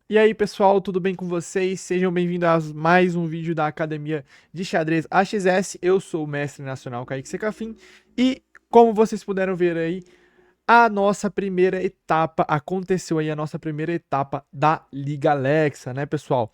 E aí, pessoal, tudo bem com vocês? Sejam bem-vindos a mais um vídeo da Academia de Xadrez AXS. Eu sou o mestre nacional Kaique Secafim e, como vocês puderam ver aí, a nossa primeira etapa, aconteceu aí a nossa primeira etapa da Liga Alexa, né, pessoal?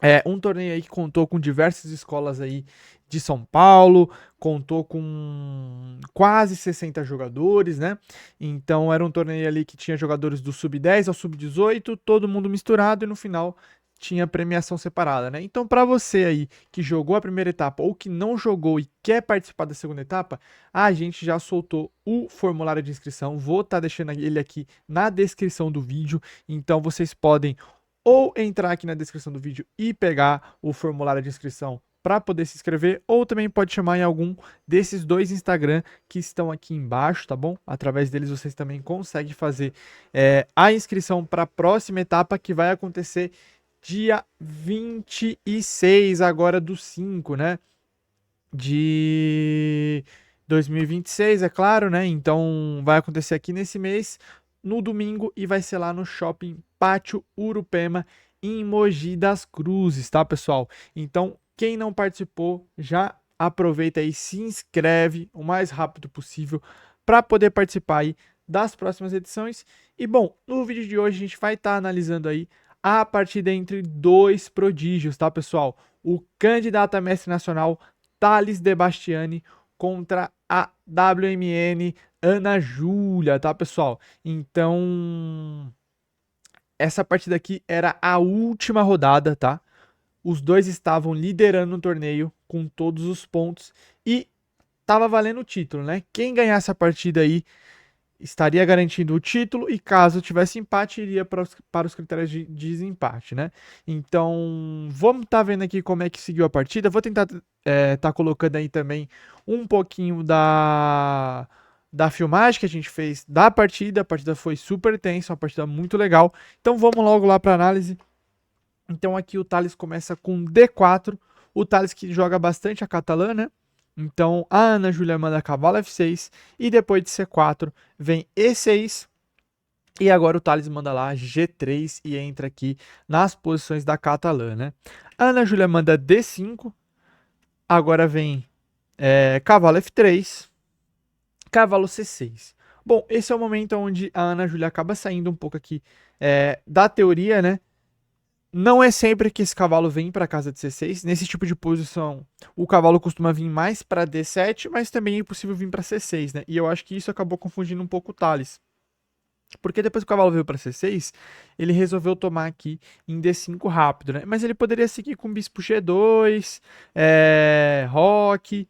É um torneio aí que contou com diversas escolas aí de São Paulo, contou com quase 60 jogadores, né? Então era um torneio ali que tinha jogadores do sub-10 ao sub-18, todo mundo misturado e no final tinha premiação separada, né? Então para você aí que jogou a primeira etapa ou que não jogou e quer participar da segunda etapa, a gente já soltou o formulário de inscrição, vou estar deixando ele aqui na descrição do vídeo, então vocês podem ou entrar aqui na descrição do vídeo e pegar o formulário de inscrição para poder se inscrever, ou também pode chamar em algum desses dois Instagram que estão aqui embaixo, tá bom? Através deles vocês também conseguem fazer a inscrição para a próxima etapa que vai acontecer dia 26 agora do 5, né? De 2026, é claro, né? Então vai acontecer aqui nesse mês, no domingo, e vai ser lá no Shopping Pátio Urupema, em Mogi das Cruzes, tá, pessoal? Então, quem não participou, já aproveita aí, se inscreve o mais rápido possível para poder participar aí das próximas edições. E bom, no vídeo de hoje a gente vai estar analisando aí a partida entre dois prodígios, tá, pessoal? O candidato a mestre nacional Thales Debastiani contra a WMN Ana Júlia, tá, pessoal? Então, essa partida aqui era a última rodada, tá? Os dois estavam liderando o torneio com todos os pontos e tava valendo o título, né? Quem ganhasse a partida aí estaria garantindo o título e caso tivesse empate, iria para os critérios de desempate, né? Então, vamos estar vendo aqui como é que seguiu a partida. Vou tentar tá colocando aí também um pouquinho da filmagem que a gente fez da partida. A partida foi super tensa, uma partida muito legal. Então, vamos logo lá para análise. Então, aqui o Thales começa com D4. O Thales que joga bastante a catalã, né? Então, a Ana Júlia manda cavalo F6 e depois de C4 vem E6 e agora o Thales manda lá G3 e entra aqui nas posições da catalã, né? A Ana Júlia manda D5, agora vem cavalo F3, cavalo C6. Bom, esse é o momento onde a Ana Júlia acaba saindo um pouco aqui da teoria, né? Não é sempre que esse cavalo vem para casa de C6. Nesse tipo de posição, o cavalo costuma vir mais para D7, mas também é possível vir para C6, né? E eu acho que isso acabou confundindo um pouco o Thales. Porque depois que o cavalo veio para C6, ele resolveu tomar aqui em D5 rápido, né? Mas ele poderia seguir com bispo G2, roque,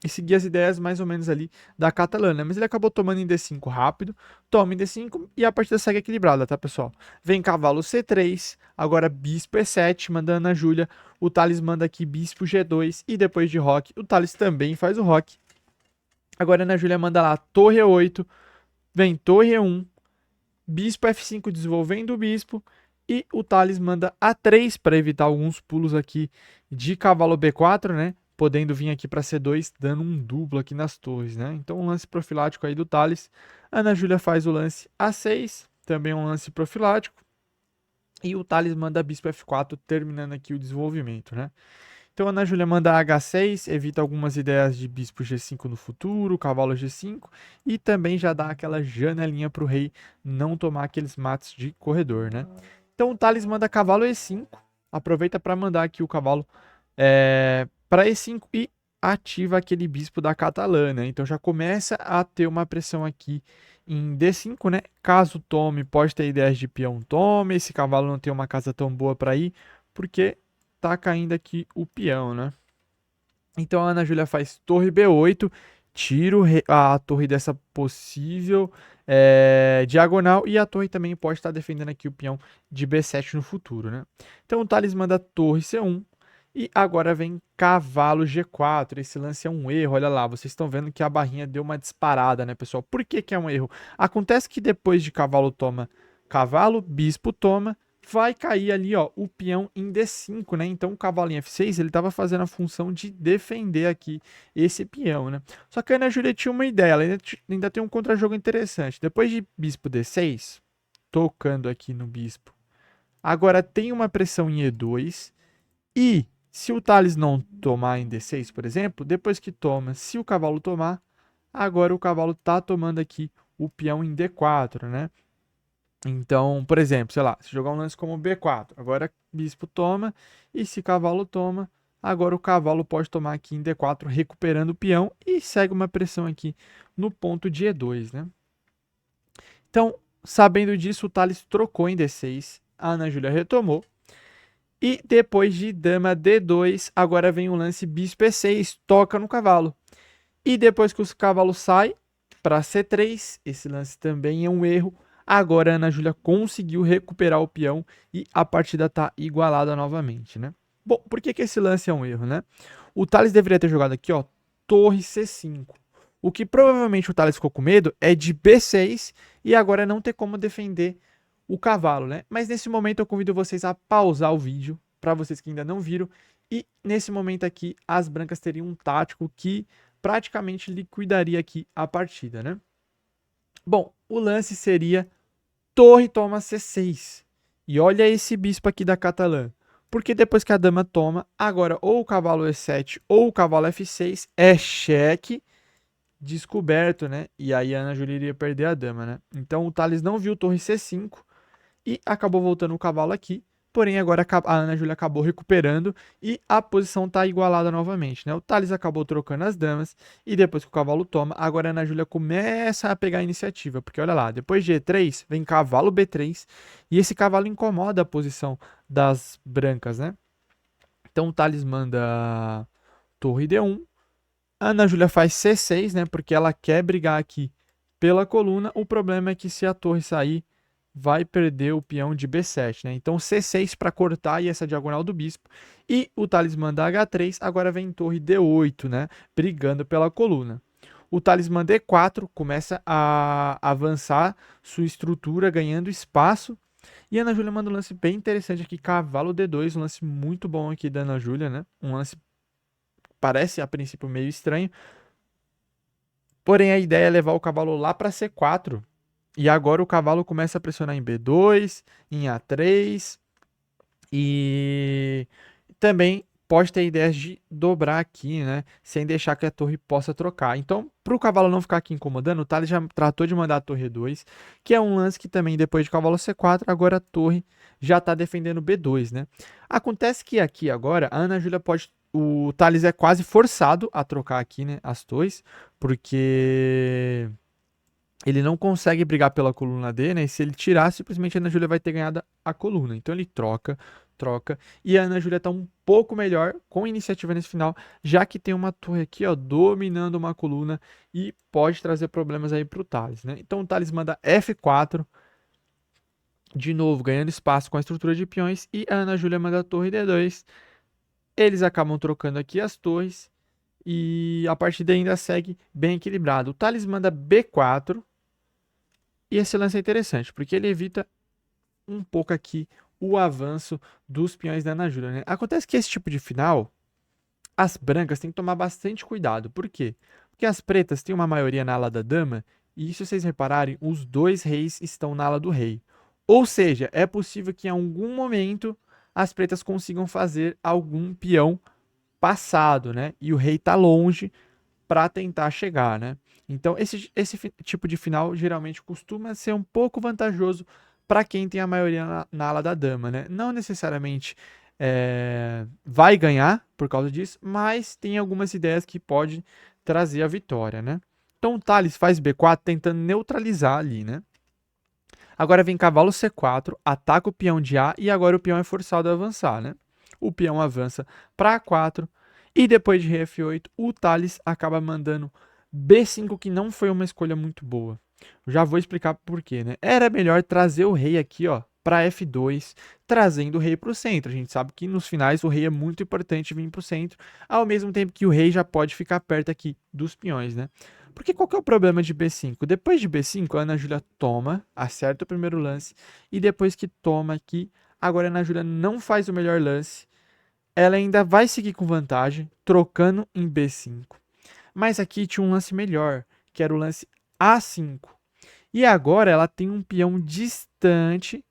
e seguir as ideias mais ou menos ali da catalana, mas ele acabou tomando em D5 rápido, toma em D5 e a partida segue equilibrada, tá, pessoal? Vem cavalo C3, agora bispo E7, mandando a Júlia, o Thales manda aqui bispo G2 e depois de roque, o Thales também faz o roque. Agora a Ana Júlia manda lá torre E8, vem torre E1, bispo F5 desenvolvendo o bispo e o Thales manda A3 para evitar alguns pulos aqui de cavalo B4, né? Podendo vir aqui para C2, dando um duplo aqui nas torres, né? Então, um lance profilático aí do Thales. A Ana Júlia faz o lance A6, também um lance profilático. E o Thales manda bispo F4, terminando aqui o desenvolvimento, né? Então, a Ana Júlia manda H6, evita algumas ideias de bispo G5 no futuro, cavalo G5, e também já dá aquela janelinha para o rei não tomar aqueles mates de corredor, né? Então, o Thales manda cavalo E5, aproveita para mandar aqui o cavalo para E5 e ativa aquele bispo da catalã, né? Então, já começa a ter uma pressão aqui em D5, né? Caso tome, pode ter ideias de peão tome, esse cavalo não tem uma casa tão boa para ir, porque tá caindo aqui o peão, né? Então a Ana Júlia faz torre B8, tira a torre dessa possível diagonal e a torre também pode estar defendendo aqui o peão de B7 no futuro, né? Então o Thales manda torre C1 e agora vem cavalo G4. Esse lance é um erro, olha lá, vocês estão vendo que a barrinha deu uma disparada, né, pessoal? Por que que é um erro? Acontece que depois de cavalo toma cavalo, bispo toma, vai cair ali, ó, o peão em D5, né? Então o cavalo em F6, ele estava fazendo a função de defender aqui esse peão, né? Só que a Ana Júlia tinha uma ideia, ela ainda tem um contra-jogo interessante. Depois de bispo D6, tocando aqui no bispo agora tem uma pressão em E2, e se o Thales não tomar em D6, por exemplo, depois que toma, se o cavalo tomar, agora o cavalo está tomando aqui o peão em D4, né? Então, por exemplo, sei lá, se jogar um lance como B4, agora bispo toma, e se cavalo toma, agora o cavalo pode tomar aqui em D4, recuperando o peão, e segue uma pressão aqui no ponto de E2, né? Então, sabendo disso, o Thales trocou em D6, a Ana Júlia retomou, e depois de dama D2, agora vem o lance bispo E6, toca no cavalo. E depois que o cavalo sai para C3, esse lance também é um erro. Agora a Ana Júlia conseguiu recuperar o peão e a partida está igualada novamente, né? Bom, por que esse lance é um erro, né? O Thales deveria ter jogado aqui, ó, torre C5. O que provavelmente o Thales ficou com medo é de B6 e agora não ter como defender o cavalo, né? Mas nesse momento eu convido vocês a pausar o vídeo, para vocês que ainda não viram. E nesse momento aqui, as brancas teriam um tático que praticamente liquidaria aqui a partida, né? Bom, o lance seria torre toma C6. E olha esse bispo aqui da Catalã. Porque depois que a dama toma, agora ou o cavalo E7 ou o cavalo F6 é cheque descoberto, né? E aí a Ana Júlia iria perder a dama, né? Então o Thales não viu torre C5 e acabou voltando o cavalo aqui. Porém, agora a Ana Júlia acabou recuperando e a posição está igualada novamente, né? O Thales acabou trocando as damas e depois que o cavalo toma, agora a Ana Júlia começa a pegar a iniciativa. Porque olha lá, depois de E3, vem cavalo B3 e esse cavalo incomoda a posição das brancas, né? Então o Thales manda torre D1. A Ana Júlia faz C6, né? Porque ela quer brigar aqui pela coluna. O problema é que se a torre sair, vai perder o peão de B7, né? Então C6 para cortar e essa diagonal do bispo. E o talismã da H3 agora vem em torre D8, né? Brigando pela coluna. O talismã D4 começa a avançar sua estrutura, ganhando espaço. E a Ana Júlia manda um lance bem interessante aqui, cavalo D2, um lance muito bom aqui da Ana Júlia, né? Um lance parece a princípio meio estranho. Porém, a ideia é levar o cavalo lá para C4. E agora o cavalo começa a pressionar em B2, em A3 e também pode ter ideias de dobrar aqui, né? Sem deixar que a torre possa trocar. Então, para o cavalo não ficar aqui incomodando, o Thales já tratou de mandar a torre 2, que é um lance que também depois de cavalo C4, agora a torre já está defendendo B2, né? Acontece que aqui agora a Ana Júlia pode... O Thales é quase forçado a trocar aqui, né? As torres, porque ele não consegue brigar pela coluna D, né? E se ele tirar, simplesmente a Ana Júlia vai ter ganhado a coluna. Então ele troca, e a Ana Júlia tá um pouco melhor com iniciativa nesse final, já que tem uma torre aqui, ó, dominando uma coluna e pode trazer problemas aí pro Thales, né? Então o Thales manda F4, de novo ganhando espaço com a estrutura de peões, e a Ana Júlia manda a torre D2. Eles acabam trocando aqui as torres e a partida ainda segue bem equilibrada. O Thales manda B4. E esse lance é interessante, porque ele evita um pouco aqui o avanço dos peões da Ana Júlia, né? Acontece que esse tipo de final, as brancas têm que tomar bastante cuidado. Por quê? Porque as pretas têm uma maioria na ala da dama, e se vocês repararem, os dois reis estão na ala do rei. Ou seja, é possível que em algum momento as pretas consigam fazer algum peão passado, né? E o rei está longe para tentar chegar, né? Então, esse tipo de final geralmente costuma ser um pouco vantajoso para quem tem a maioria na ala da dama, né? Não necessariamente vai ganhar por causa disso, mas tem algumas ideias que pode trazer a vitória, né? Então, o Thales faz B4 tentando neutralizar ali, né? Agora vem cavalo C4, ataca o peão de A e agora o peão é forçado a avançar, né? O peão avança para A4 e depois de rei F8, o Thales acaba mandando B5, que não foi uma escolha muito boa. Já vou explicar por quê, né? Era melhor trazer o rei aqui, ó, para F2, trazendo o rei para o centro. A gente sabe que nos finais o rei é muito importante vir para o centro, ao mesmo tempo que o rei já pode ficar perto aqui dos peões, né? Porque qual que é o problema de B5? Depois de B5, a Ana Júlia toma, acerta o primeiro lance, e depois que toma aqui, agora a Ana Júlia não faz o melhor lance, ela ainda vai seguir com vantagem, trocando em B5. Mas aqui tinha um lance melhor, que era o lance A5. E agora ela tem um peão distante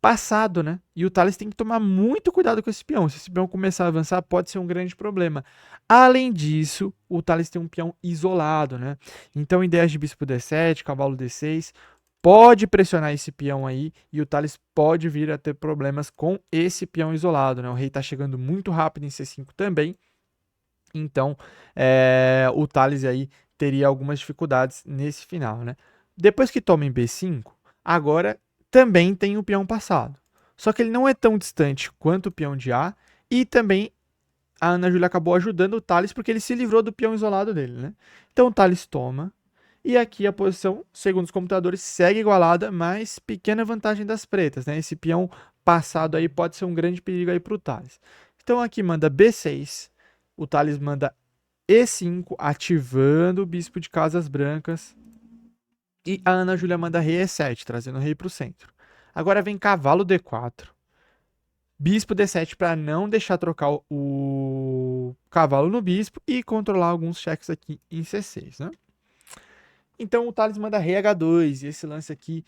passado, né? E o Thales tem que tomar muito cuidado com esse peão. Se esse peão começar a avançar, pode ser um grande problema. Além disso, o Thales tem um peão isolado, né? Então, ideias de bispo D7, cavalo D6, pode pressionar esse peão aí e o Thales pode vir a ter problemas com esse peão isolado, né? O rei tá chegando muito rápido em C5 também. Então, o Thales aí teria algumas dificuldades nesse final, né? Depois que toma em B5, agora também tem o peão passado. Só que ele não é tão distante quanto o peão de A e também a Ana Júlia acabou ajudando o Thales porque ele se livrou do peão isolado dele, né? Então o Thales toma e aqui a posição, segundo os computadores, segue igualada, mas pequena vantagem das pretas, né? Esse peão passado aí pode ser um grande perigo aí para o Thales. Então aqui manda B6, o Thales manda E5, ativando o bispo de casas brancas. E a Ana Júlia manda rei E7, trazendo o rei para o centro. Agora vem cavalo D4. Bispo D7 para não deixar trocar o cavalo no bispo e controlar alguns cheques aqui em C6, né? Então o Thales manda rei H2, e esse lance aqui,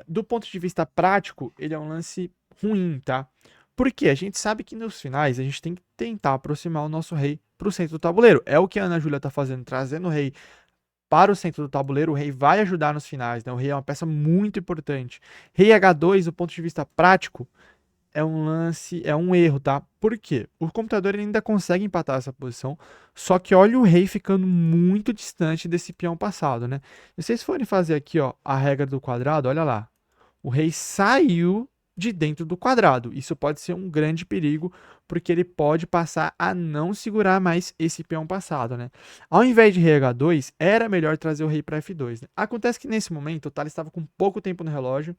do ponto de vista prático, ele é um lance ruim, tá? Porque a gente sabe que nos finais a gente tem que tentar aproximar o nosso rei para o centro do tabuleiro. É o que a Ana Júlia está fazendo, trazendo o rei para o centro do tabuleiro. O rei vai ajudar nos finais, né? O rei é uma peça muito importante. Rei H2, do ponto de vista prático, é um lance, é um erro, tá? Por quê? O computador ainda consegue empatar essa posição, só que olha o rei ficando muito distante desse peão passado, né? Se vocês forem fazer aqui, ó, a regra do quadrado, olha lá. O rei saiu de dentro do quadrado. Isso pode ser um grande perigo, porque ele pode passar a não segurar mais esse peão passado, né? Ao invés de rei H2, era melhor trazer o rei para F2, né? Acontece que nesse momento o Thales estava com pouco tempo no relógio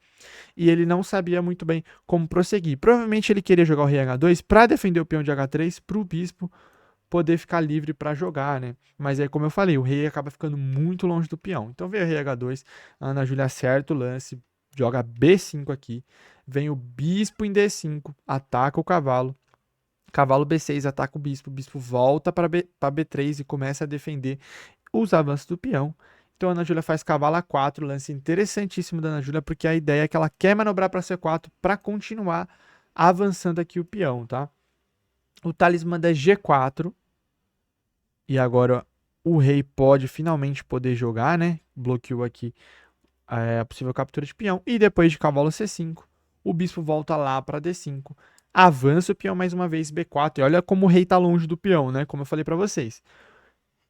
e ele não sabia muito bem como prosseguir. Provavelmente ele queria jogar o rei H2 para defender o peão de H3 para o bispo poder ficar livre para jogar, né? Mas aí, como eu falei, o rei acaba ficando muito longe do peão. Então veio o rei H2, a Ana Júlia acerta o lance, joga B5 aqui, vem o bispo em D5, ataca o cavalo, cavalo B6 ataca o bispo volta para B3 e começa a defender os avanços do peão. Então a Ana Júlia faz cavalo A4, lance interessantíssimo da Ana Júlia, porque a ideia é que ela quer manobrar para C4 para continuar avançando aqui o peão, tá? O Thales manda G4, e agora o rei pode finalmente poder jogar, né? Bloqueou aqui a possível captura de peão. E depois de cavalo C5, o bispo volta lá para D5. Avança o peão mais uma vez, B4. E olha como o rei está longe do peão, né? Como eu falei para vocês.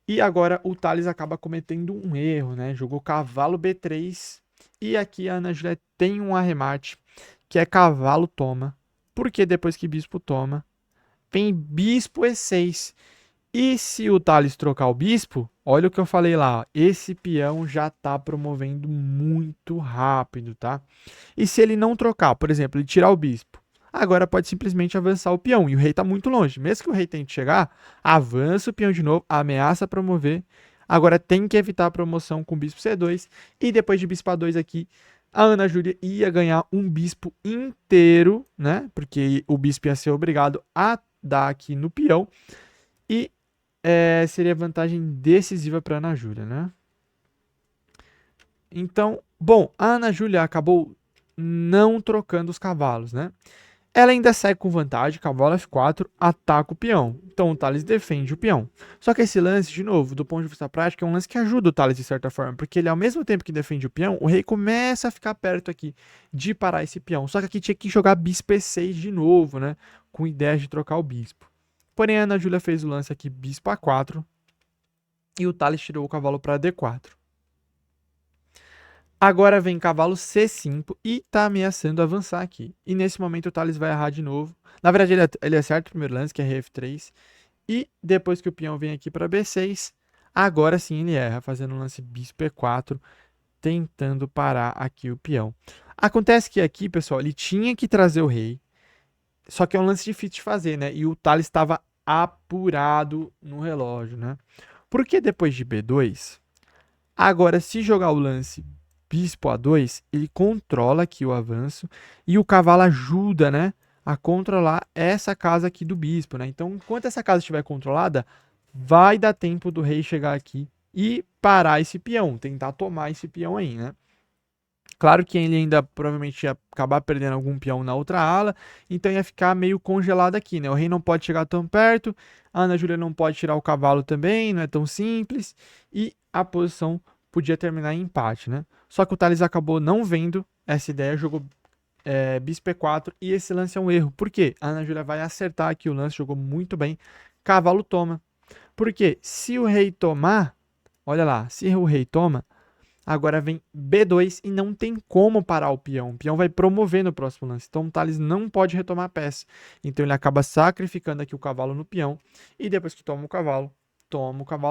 E agora o Thales acaba cometendo um erro, né? Jogou cavalo B3. E aqui a Ana Júlia tem um arremate, que é cavalo toma. Porque depois que bispo toma, vem bispo E6. E se o Thales trocar o bispo, olha o que eu falei lá, ó, esse peão já está promovendo muito rápido, tá? E se ele não trocar, por exemplo, ele tirar o bispo, agora pode simplesmente avançar o peão, e o rei está muito longe. Mesmo que o rei tente chegar, avança o peão de novo, ameaça promover, agora tem que evitar a promoção com bispo C2, e depois de bispo A2 aqui, a Ana Júlia ia ganhar um bispo inteiro, né? Porque o bispo ia ser obrigado a dar aqui no peão, e seria vantagem decisiva para a Ana Júlia, né? Então, bom, a Ana Júlia acabou não trocando os cavalos, né? Ela ainda segue com vantagem, cavalo F4, ataca o peão. Então o Thales defende o peão. Só que esse lance, de novo, do ponto de vista prático, é um lance que ajuda o Thales de certa forma, porque ele, ao mesmo tempo que defende o peão, o rei começa a ficar perto aqui de parar esse peão. Só que aqui tinha que jogar bispo E6 de novo, né? Com ideias de trocar o bispo. Porém, a Ana Júlia fez o lance aqui, bispo A4, e o Thales tirou o cavalo para D4. Agora vem cavalo C5 e tá ameaçando avançar aqui. E nesse momento o Thales vai errar de novo. Na verdade, ele acerta o primeiro lance, que é rei F3. E depois que o peão vem aqui para B6, agora sim ele erra, fazendo um lance bispo E4, tentando parar aqui o peão. Acontece que aqui, pessoal, ele tinha que trazer o rei, só que é um lance difícil de fazer, né? E o Thales estava apurado no relógio, né? Porque depois de B2, agora se jogar o lance bispo A2, ele controla aqui o avanço e o cavalo ajuda, né, a controlar essa casa aqui do bispo, né? Então, enquanto essa casa estiver controlada, vai dar tempo do rei chegar aqui e parar esse peão, tentar tomar esse peão aí, né? Claro que ele ainda provavelmente ia acabar perdendo algum peão na outra ala, então ia ficar meio congelado aqui, né? O rei não pode chegar tão perto, a Ana Júlia não pode tirar o cavalo também, não é tão simples, e a posição podia terminar em empate, né? Só que o Thales acabou não vendo essa ideia, jogou bispo E4, e esse lance é um erro. Por quê? A Ana Júlia vai acertar aqui o lance, jogou muito bem, cavalo toma. Porque se o rei tomar, olha lá, se o rei toma, agora vem B2 e não tem como parar o peão. O peão vai promover no próximo lance. Então o Thales não pode retomar a peça. Então ele acaba sacrificando aqui o cavalo no peão. E depois que toma o cavalo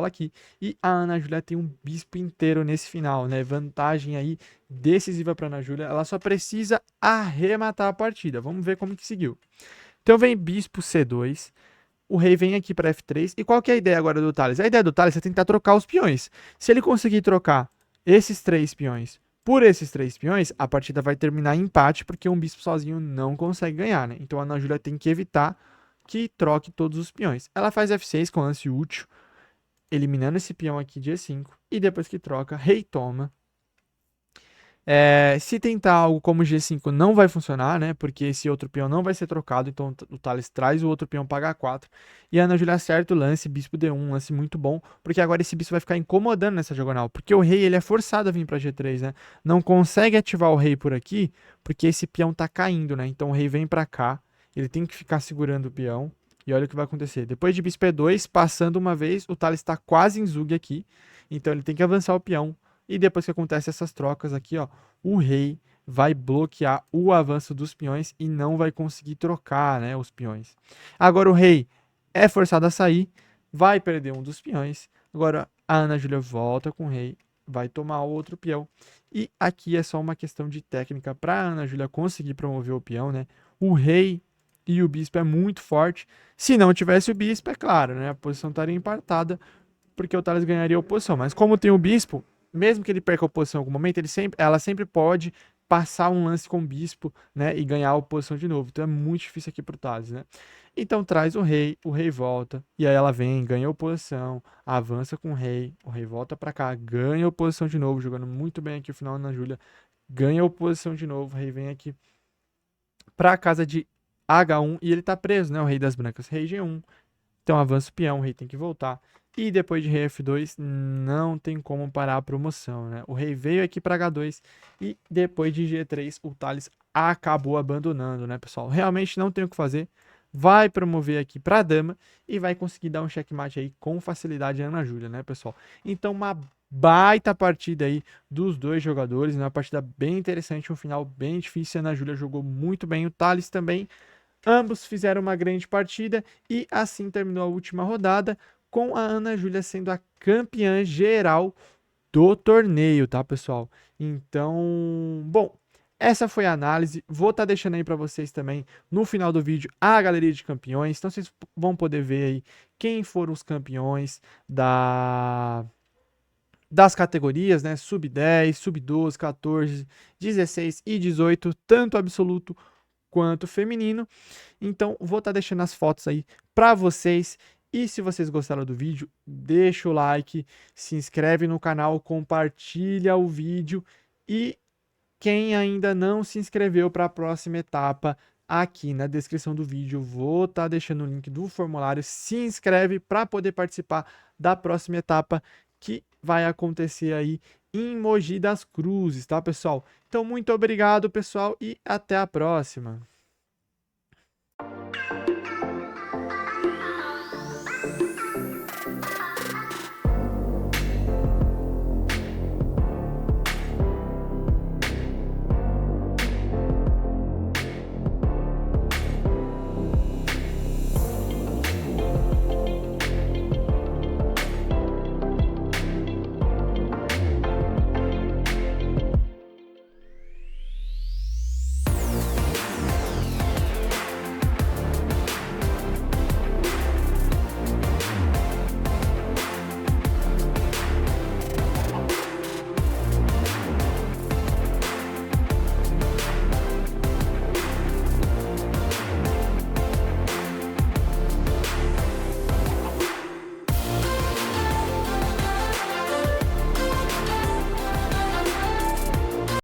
aqui. E a Ana Júlia tem um bispo inteiro nesse final, né? Vantagem aí decisiva para Ana Júlia. Ela só precisa arrematar a partida. Vamos ver como que seguiu. Então vem bispo C2. O rei vem aqui para F3. E qual que é a ideia agora do Thales? A ideia do Thales é tentar trocar os peões. Se ele conseguir trocar esses 3 peões por esses 3 peões, a partida vai terminar em empate, porque um bispo sozinho não consegue ganhar, né? Então a Ana Júlia tem que evitar que troque todos os peões. Ela faz F6 com lance útil, eliminando esse peão aqui de E5, e depois que troca, rei toma. Se tentar algo como G5 não vai funcionar, né? Porque esse outro peão não vai ser trocado, então o Thales traz o outro peão para H4. E a Ana Júlia acerta o lance, bispo D1, um lance muito bom, porque agora esse bispo vai ficar incomodando nessa diagonal, porque o rei ele é forçado a vir para G3, né? Não consegue ativar o rei por aqui, porque esse peão tá caindo, né? Então o rei vem para cá, ele tem que ficar segurando o peão, e olha o que vai acontecer. Depois de bispo E2, passando uma vez, o Thales está quase em zug aqui, então ele tem que avançar o peão. E depois que acontece essas trocas aqui, ó, o rei vai bloquear o avanço dos peões e não vai conseguir trocar, né, os peões. Agora o rei é forçado a sair, vai perder um dos peões. Agora a Ana Júlia volta com o rei, vai tomar outro peão. E aqui é só uma questão de técnica para a Ana Júlia conseguir promover o peão, né? O rei e o bispo é muito forte. Se não tivesse o bispo, é claro, né? A posição estaria empatada, porque o Thales ganharia a oposição. Mas como tem o bispo, mesmo que ele perca a oposição em algum momento, ela sempre pode passar um lance com o bispo, né, e ganhar a oposição de novo. Então é muito difícil aqui pro Thales, né? Então traz o rei volta, e aí ela vem, ganha a oposição, avança com o rei volta para cá, ganha a oposição de novo, jogando muito bem aqui o final na Júlia, ganha a oposição de novo, o rei vem aqui pra casa de H1 e ele tá preso, né, o rei das brancas, rei G1. Então avança o peão, o rei tem que voltar. E depois de rei F2, não tem como parar a promoção, né? O rei veio aqui para H2 e depois de G3, o Thales acabou abandonando, né, pessoal? Realmente não tem o que fazer. Vai promover aqui para a dama e vai conseguir dar um checkmate aí com facilidade a Ana Júlia, né, pessoal? Então uma baita partida aí dos dois jogadores, né? Uma partida bem interessante, um final bem difícil. A Ana Júlia jogou muito bem, o Thales também. Ambos fizeram uma grande partida e assim terminou a última rodada, com a Ana Júlia sendo a campeã geral do torneio, tá, pessoal? Então, bom, essa foi a análise. Vou estar deixando aí para vocês também no final do vídeo a galeria de campeões. Então vocês vão poder ver aí quem foram os campeões das categorias, né? Sub 10, sub 12, 14, 16 e 18, tanto absoluto quanto feminino. Então, vou estar deixando as fotos aí para vocês. E se vocês gostaram do vídeo, deixa o like, se inscreve no canal, compartilha o vídeo. E quem ainda não se inscreveu para a próxima etapa, aqui na descrição do vídeo, vou estar deixando o link do formulário. Se inscreve para poder participar da próxima etapa, que vai acontecer aí em Mogi das Cruzes, tá, pessoal? Então, muito obrigado, pessoal, e até a próxima.